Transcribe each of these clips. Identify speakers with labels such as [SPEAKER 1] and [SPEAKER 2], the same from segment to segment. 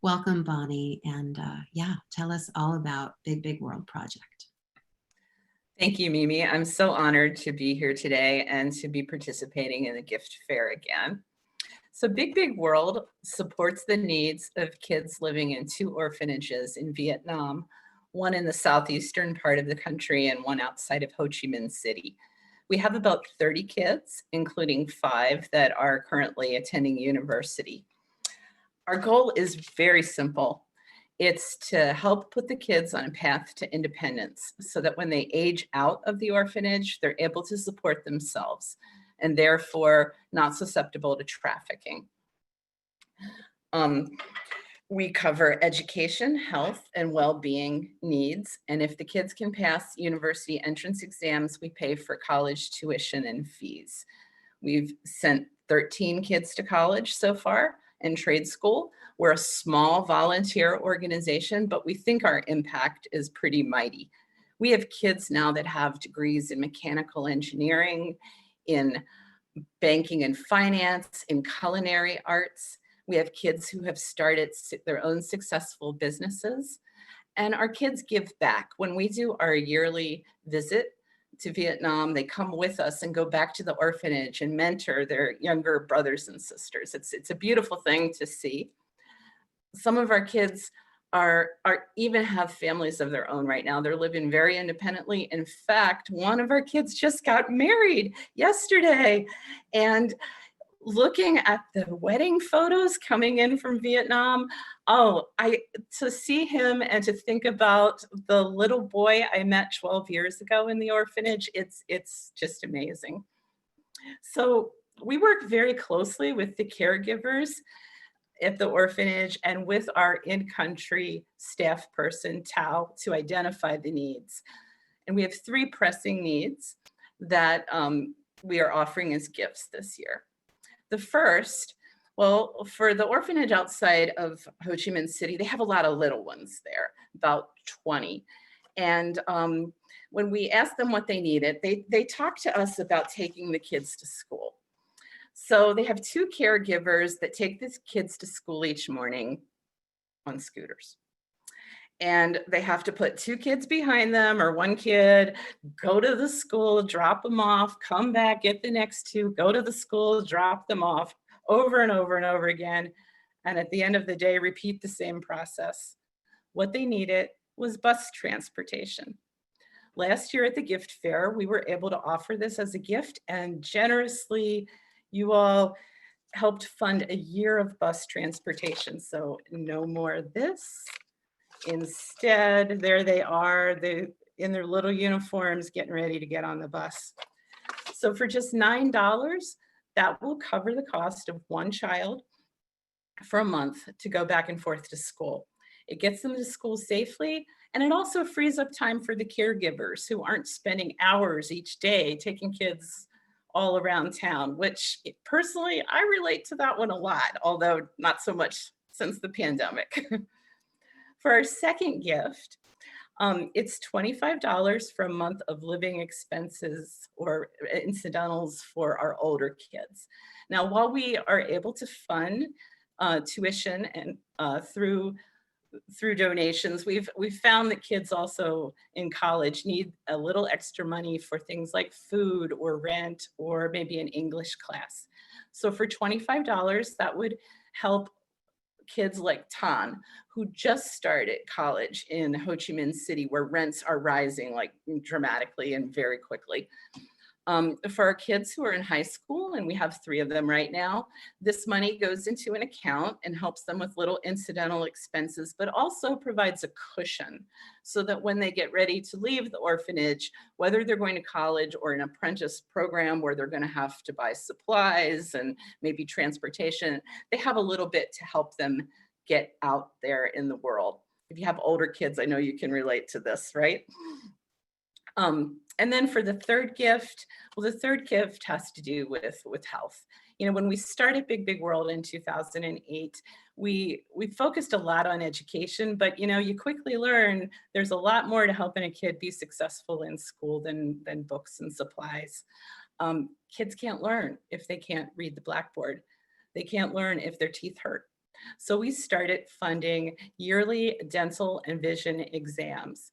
[SPEAKER 1] Welcome, Bonnie. And yeah, tell us all about Big Big World Project.
[SPEAKER 2] Thank you, Mimi. I'm so honored to be here today and to be participating in the gift fair again. So Big Big World supports the needs of kids living in two orphanages in Vietnam, one in the southeastern part of the country and one outside of Ho Chi Minh City. We have about 30 kids, including 5 that are currently attending university. Our goal is very simple. It's to help put the kids on a path to independence so that when they age out of the orphanage, they're able to support themselves and therefore not susceptible to trafficking. Um, we cover education, health, and well-being needs. And if the kids can pass university entrance exams, we pay for college tuition and fees. We've sent 13 kids to college so far and trade school. We're a small volunteer organization, but we think our impact is pretty mighty. We have kids now that have degrees in mechanical engineering, in banking and finance, in culinary arts. We have kids who have started their own successful businesses. And our kids give back. When we do our yearly visit to Vietnam, they come with us and go back to the orphanage and mentor their younger brothers and sisters. It's a beautiful thing to see. Some of our kids are even have families of their own right now. They're living very independently. In fact, one of our kids just got married yesterday. And looking at the wedding photos coming in from Vietnam, to see him and to think about the little boy I met 12 years ago in the orphanage, it's just amazing. So we work very closely with the caregivers at the orphanage and with our in-country staff person, Tao, to identify the needs. And we have 3 pressing needs that we are offering as gifts this year. The first, well, for the orphanage outside of Ho Chi Minh City, they have a lot of little ones there, about 20. And when we asked them what they needed, they talked to us about taking the kids to school. So they have 2 caregivers that take these kids to school each morning on scooters. And they have to put 2 kids behind them or 1 kid, go to the school, drop them off, come back, get the next 2, go to the school, drop them off over and over and over again. And at the end of the day, repeat the same process. What they needed was bus transportation. Last year at the gift fair, we were able to offer this as a gift, and generously, you all helped fund a year of bus transportation. So no more of this. Instead, there they are, in their little uniforms, getting ready to get on the bus. So for just $9, that will cover the cost of 1 child for a month to go back and forth to school. It gets them to school safely, and it also frees up time for the caregivers who aren't spending hours each day taking kids all around town, which personally, I relate to that one a lot, although not so much since the pandemic. For our second gift, it's $25 for a month of living expenses or incidentals for our older kids. Now, while we are able to fund tuition and through donations, we've found that kids also in college need a little extra money for things like food or rent or maybe an English class. So for $25, that would help kids like Tan, who just started college in Ho Chi Minh City, where rents are rising like dramatically and very quickly. For our kids who are in high school, and we have 3 of them right now, this money goes into an account and helps them with little incidental expenses, but also provides a cushion so that when they get ready to leave the orphanage, whether they're going to college or an apprentice program where they're going to have to buy supplies and maybe transportation, they have a little bit to help them get out there in the world. If you have older kids, I know you can relate to this, right? And then for the third gift, well, the third gift has to do with health. You know, when we started Big Big World in 2008, we focused a lot on education, but you know, you quickly learn there's a lot more to helping a kid be successful in school than books and supplies. Kids can't learn if they can't read the blackboard. They can't learn if their teeth hurt. So we started funding yearly dental and vision exams.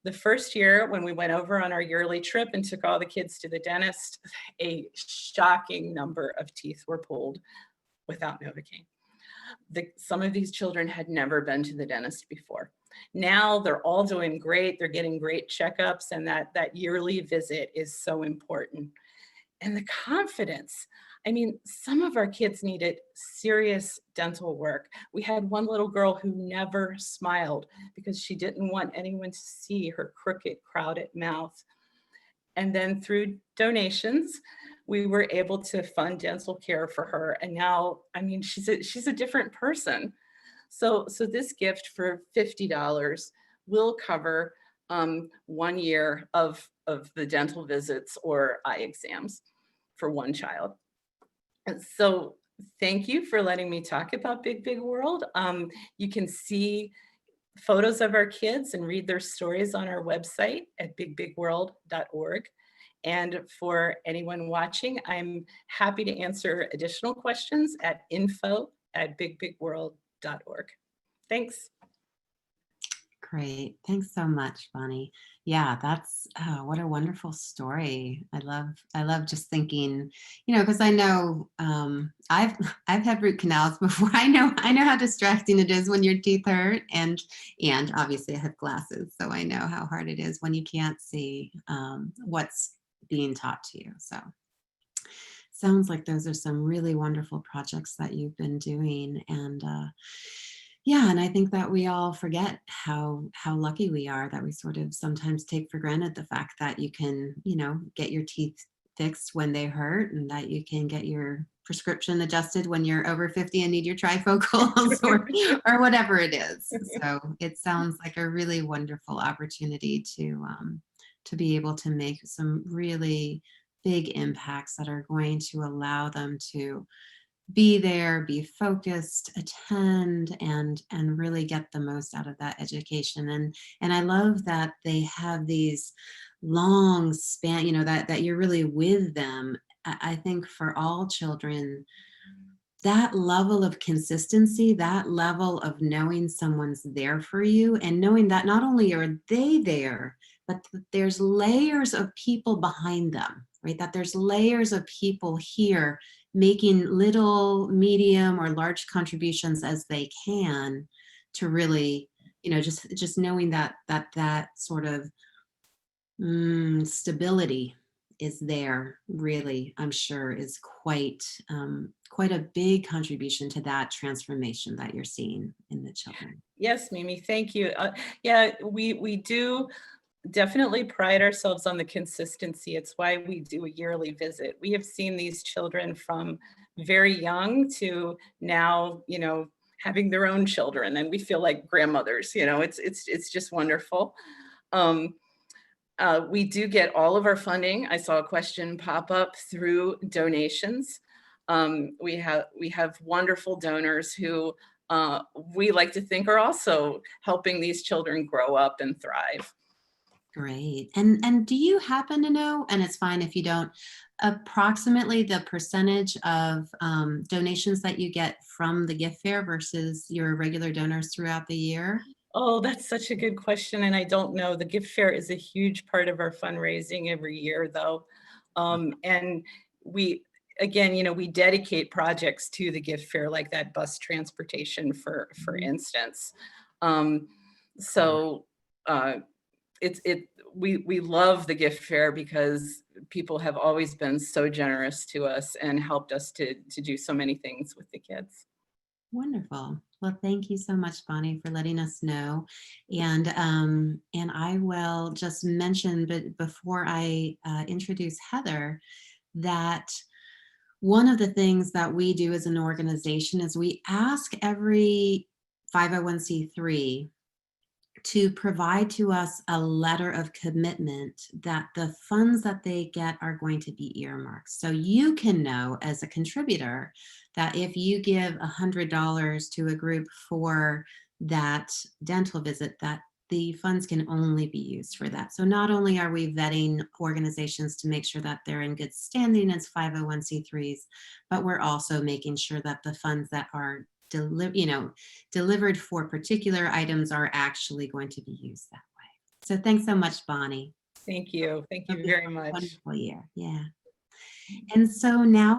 [SPEAKER 2] The first year when we went over on our yearly trip and took all the kids to the dentist, a shocking number of teeth were pulled without Novocaine. Some of these children had never been to the dentist before. Now they're all doing great. They're getting great checkups, and that yearly visit is so important. And the confidence. I mean, some of our kids needed serious dental work. We had one little girl who never smiled because she didn't want anyone to see her crooked, crowded mouth. And then through donations, we were able to fund dental care for her. And now, I mean, she's a different person. So this gift for $50 will cover 1 year of the dental visits or eye exams for one child. And so thank you for letting me talk about Big Big World. You can see photos of our kids and read their stories on our website at bigbigworld.org. And for anyone watching, I'm happy to answer additional questions at info@bigbigworld.org. Thanks.
[SPEAKER 1] Great. Thanks so much, Bonnie. Yeah, that's what a wonderful story. I love just thinking, because I know I've had root canals before. I know how distracting it is when your teeth hurt, and obviously I have glasses, so I know how hard it is when you can't see what's being taught to you. So sounds like those are some really wonderful projects that you've been doing, and yeah, and I think that we all forget how lucky we are, that we sort of sometimes take for granted the fact that you can, get your teeth fixed when they hurt, and that you can get your prescription adjusted when you're over 50 and need your trifocals or whatever it is. So it sounds like a really wonderful opportunity to be able to make some really big impacts that are going to allow them to be there, be focused, attend, and really get the most out of that education. And I love that they have these long span, that you're really with them. I think for all children, that level of consistency, that level of knowing someone's there for you, and knowing that not only are they there, but that there's layers of people behind them, right? That there's layers of people here making little, medium, or large contributions as they can to really, just knowing that sort of stability is there, really, I'm sure is quite a big contribution to that transformation that you're seeing in the children.
[SPEAKER 2] Yes, Mimi, thank you. Yeah, we do definitely pride ourselves on the consistency. It's why we do a yearly visit. We have seen these children from very young to now, having their own children, and we feel like grandmothers. It's just wonderful. We do get all of our funding. I saw a question pop up through donations. We have wonderful donors who we like to think are also helping these children grow up and thrive.
[SPEAKER 1] Great. And do you happen to know, and it's fine if you don't, approximately the percentage of donations that you get from the gift fair versus your regular donors throughout the year?
[SPEAKER 2] Oh, that's such a good question, and I don't know. The gift fair is a huge part of our fundraising every year, though. And we, again, we dedicate projects to the gift fair, like that bus transportation, for instance. So we love the gift fair because people have always been so generous to us and helped us to do so many things with the kids.
[SPEAKER 1] Wonderful. Well, thank you so much, Bonnie, for letting us know. And I will just mention, but before I introduce Heather, that one of the things that we do as an organization is we ask every 501c3 to provide to us a letter of commitment that the funds that they get are going to be earmarked. So you can know as a contributor that if you give $100 to a group for that dental visit, that the funds can only be used for that. So not only are we vetting organizations to make sure that they're in good standing as 501c3s, but we're also making sure that the funds that are delivered for particular items are actually going to be used that way. So thanks so much, Bonnie.
[SPEAKER 2] Thank you. Thank
[SPEAKER 1] Hope
[SPEAKER 2] you
[SPEAKER 1] you have
[SPEAKER 2] very
[SPEAKER 1] a
[SPEAKER 2] much.
[SPEAKER 1] wonderful year. Yeah. And so now